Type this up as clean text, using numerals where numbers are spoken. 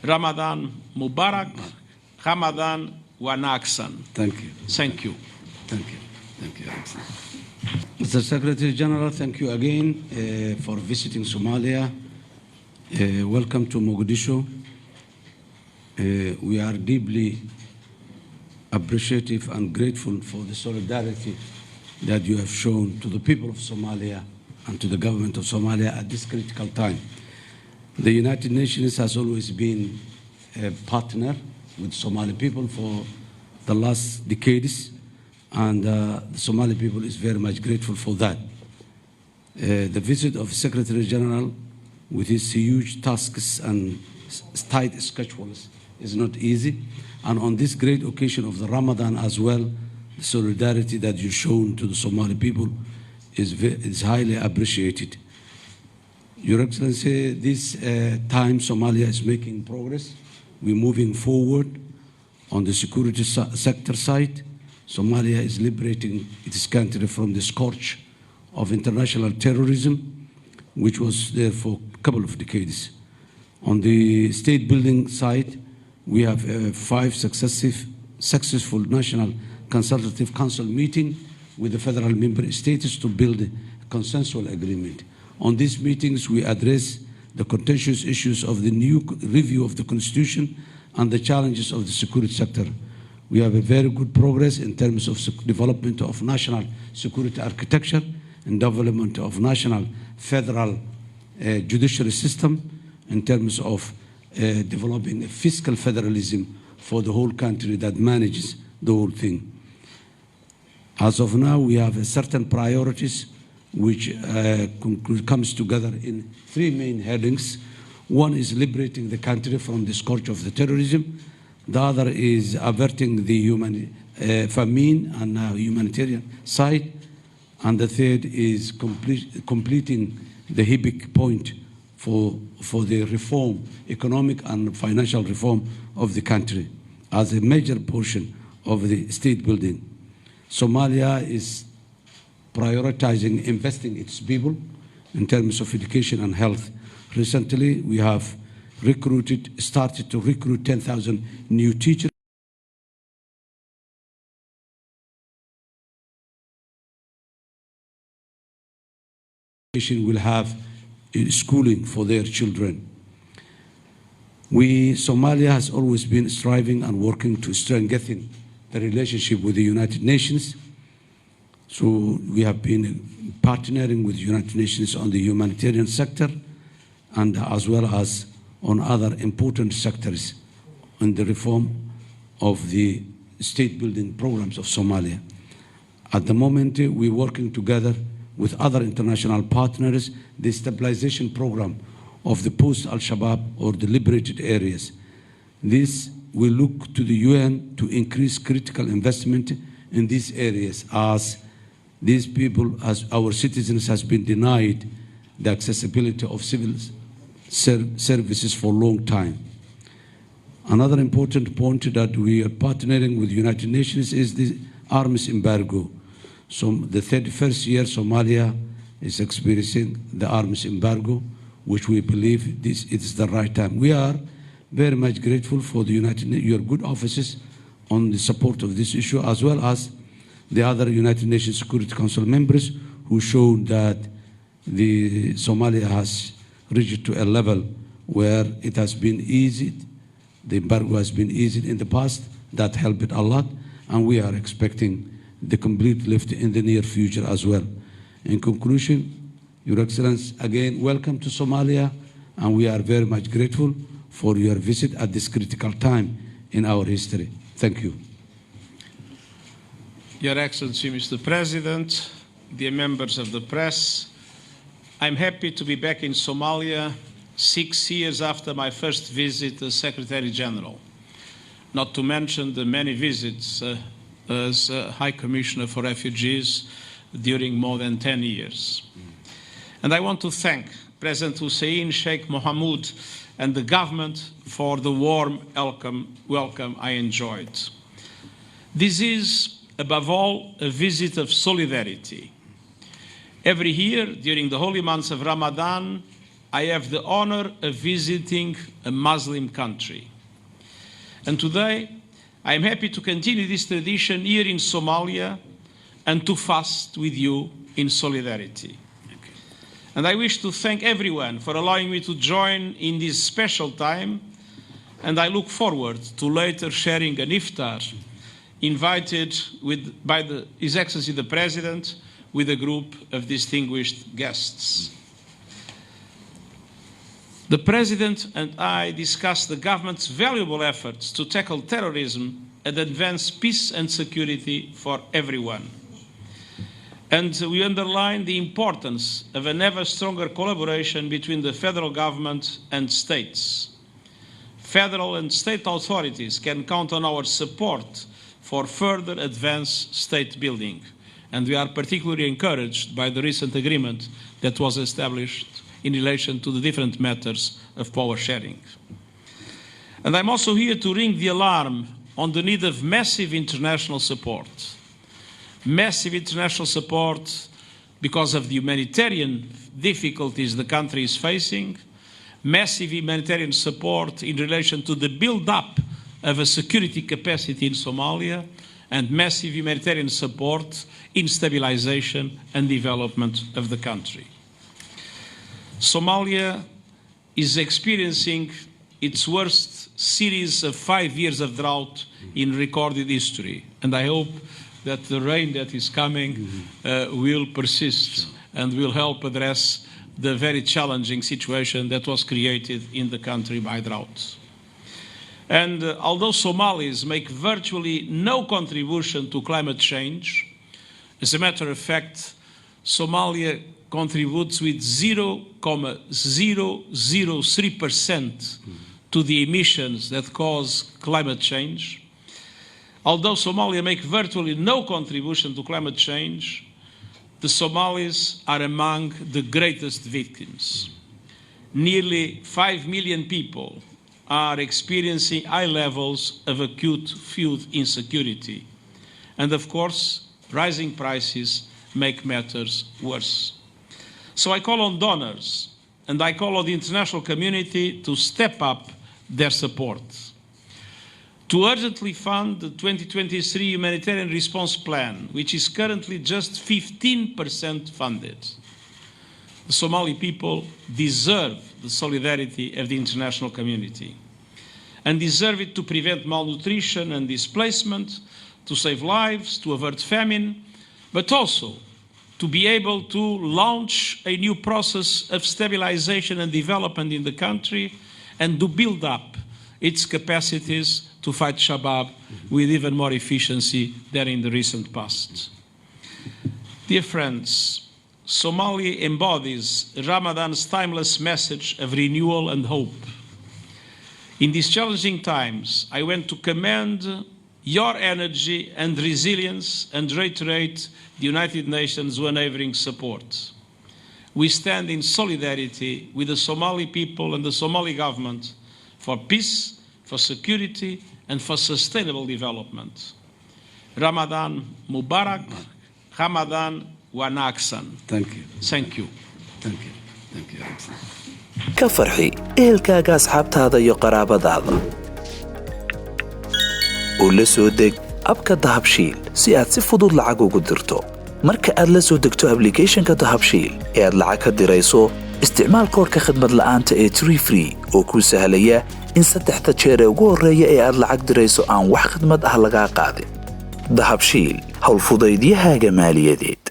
Ramadan Mubarak, Ramadan Wanaksan. Thank you. Thank you. Thank you. Thank you. Mr. Secretary General, thank you again for visiting Somalia. Welcome to Mogadishu. We are deeply appreciative and grateful for the solidarity that you have shown to the people of Somalia and to the government of Somalia at this critical time. The United Nations has always been a partner with Somali people for the last decades, and the Somali people is very much grateful for that. The visit of Secretary General with his huge tasks and tight schedules is not easy, and on this great occasion of the Ramadan as well, the solidarity that you've shown to the Somali people is highly appreciated. Your Excellency, this time Somalia is making progress. We're moving forward on the security sector side. Somalia is liberating its country from the scourge of international terrorism, which was there for a couple of decades. On the state building side, we have 5 successful National Consultative Council meeting with the federal member states to build a consensual agreement. On these meetings, we address the contentious issues of the new review of the Constitution and the challenges of the security sector. We have a very good progress in terms of development of national security architecture and development of national federal judiciary system in terms of developing a fiscal federalism for the whole country that manages the whole thing. As of now, we have certain priorities which comes together in 3 main headings. One is liberating the country from the scourge of the terrorism. The other is averting the famine and humanitarian side. And the third is completing the HIBIC point for the reform, economic and financial reform of the country as a major portion of the state building. Somalia is prioritizing investing its people in terms of education and health. Recently, we have started to recruit 10,000 new teachers. Will have schooling for their children. Somalia has always been striving and working to strengthen the relationship with the United Nations. So we have been partnering with the United Nations on the humanitarian sector and as well as on other important sectors in the reform of the state building programs of Somalia. At the moment, we're working together with other international partners, the stabilization program of the post-Al-Shabaab or the liberated areas. This will look to the UN to increase critical investment in these areas as these people, as our citizens, has been denied the accessibility of civil services for a long time. Another important point that we are partnering with the United Nations is the arms embargo. So the 31st year Somalia is experiencing the arms embargo, which we believe it is the right time. We are very much grateful for the your good offices on the support of this issue, as well as the other United Nations Security Council members who showed that the Somalia has reached to a level where it has been eased, the embargo has been eased in the past. That helped a lot, and we are expecting the complete lift in the near future as well. In conclusion, Your Excellency, again, welcome to Somalia, and we are very much grateful for your visit at this critical time in our history. Thank you. Your Excellency, Mr. President, dear members of the press, I'm happy to be back in Somalia 6 years after my first visit as Secretary General, not to mention the many visits as High Commissioner for Refugees during more than 10 years. And I want to thank President Hussein Sheikh Mohamud and the government for the warm welcome I enjoyed. This is, above all, a visit of solidarity. Every year, during the holy months of Ramadan, I have the honor of visiting a Muslim country. And today, I am happy to continue this tradition here in Somalia and to fast with you in solidarity. And I wish to thank everyone for allowing me to join in this special time, and I look forward to later sharing an iftar invited by His Excellency the President with a group of distinguished guests. The President and I discussed the government's valuable efforts to tackle terrorism and advance peace and security for everyone. And we underline the importance of an ever stronger collaboration between the federal government and states. Federal and state authorities can count on our support for further advanced state building. And we are particularly encouraged by the recent agreement that was established in relation to the different matters of power sharing. And I'm also here to ring the alarm on the need of massive international support. Massive international support because of the humanitarian difficulties the country is facing, massive humanitarian support in relation to the build-up of a security capacity in Somalia, and massive humanitarian support in stabilization and development of the country. Somalia is experiencing its worst series of 5 years of drought in recorded history, and I hope that the rain that is coming will persist and will help address the very challenging situation that was created in the country by drought. And although Somalis make virtually no contribution to climate change, as a matter of fact, Somalia contributes with 0.003% to the emissions that cause climate change. Although Somalia make virtually no contribution to climate change, the Somalis are among the greatest victims. Nearly 5 million people are experiencing high levels of acute food insecurity. And of course, rising prices make matters worse. So I call on donors and I call on the international community to step up their support. To urgently fund the 2023 Humanitarian Response Plan, which is currently just 15% funded. The Somali people deserve the solidarity of the international community and deserve it to prevent malnutrition and displacement, to save lives, to avert famine, but also to be able to launch a new process of stabilization and development in the country and to build up its capacities to fight Shabab with even more efficiency than in the recent past. Dear friends, Somalia embodies Ramadan's timeless message of renewal and hope. In these challenging times, I want to commend your energy and resilience and reiterate the United Nations' unwavering support. We stand in solidarity with the Somali people and the Somali government for peace, for security, and for sustainable development. Ramadan Mubarak, Ramadan Wanaagsan. Thank you. Thank you. Thank you. Thank you. ka farxi ehelkaaga asxaabtaada iyo qaraabadaada oo la soo deg abka dahabshiil si aad si fudud lacag ugu dirto marka aad la soo degto applicationka dahabshiil ee aad lacag ka dirayso isticmaal koodka khidmad la'aanta ee free oo kuu sahlaya in 3 jeer ugu horeeya ee aad lacag dirayso aan wax khidmad ah laga qaadin dahabshiil hawl fudaydiyahaaga maaliyadeed